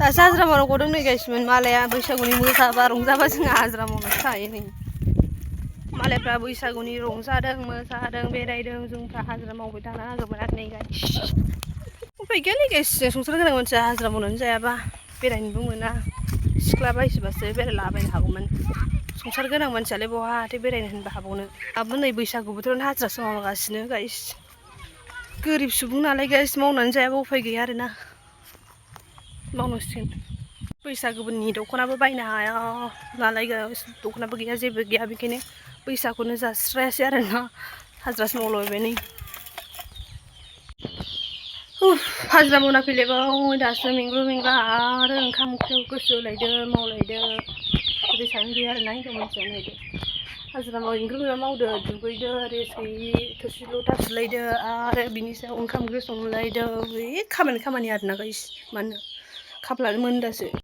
दासो हाजिरा मावनो गदों नै गाइसमोन मालाया बैसागुनि मोसाबा रंजाबा जोंहा हाजिरा मावनो थायो नै मालायफ्रा बैसागुनि रंजादों मोसादों बेरायदों जोंफ्रा हाजिरा मावबाय थानो नागिरबाय आरो नै गाइस उफाय गैयालै गाइस जों संसार गोनां मानसिया हाजिरा मावनानै जायाबा बेरायनोबो मोना सिख्ला बायसोबासो बेरायलाबायनो हागौमोन संसार गोनां मानसियालाय बहाथो बेरायनो होनबा हाबावनो दाबो नै बैसागु बोथोरावनो हाजिरासो मावगासिनो गाइस गोरिब सुबुं नालाय गाइस मावनानै जायाबा उफाय गैया आरोना मावनांसिगोन बैसागुनि दख'नाबो बायनो हाया नालाय गाइस दख'नाबो गैया जेबो गैया बेखायनो बैसागुखौनो जास्रायासै आरोना हाजिरासो मावलाबायबाय नै हाजिरा मावना फैलायबाय दासो मेंग्रु मेंग्रा आरो ओंखाम ओंख्रियाव गोसो होलायदो मावलायदो रेसानो गैया आरोना हिनजाव मानसिया नायदो हाजिरा मेंग्रु मेंग्रा मावदो दुगैदो रेस्ट गैयि थोरसि लथा सुलायदो आरो बिनि सायाव ओंखाम ओंख्रि संलायदो बे खामानि आरोना गाइस मानो खाफालानो मोनदासो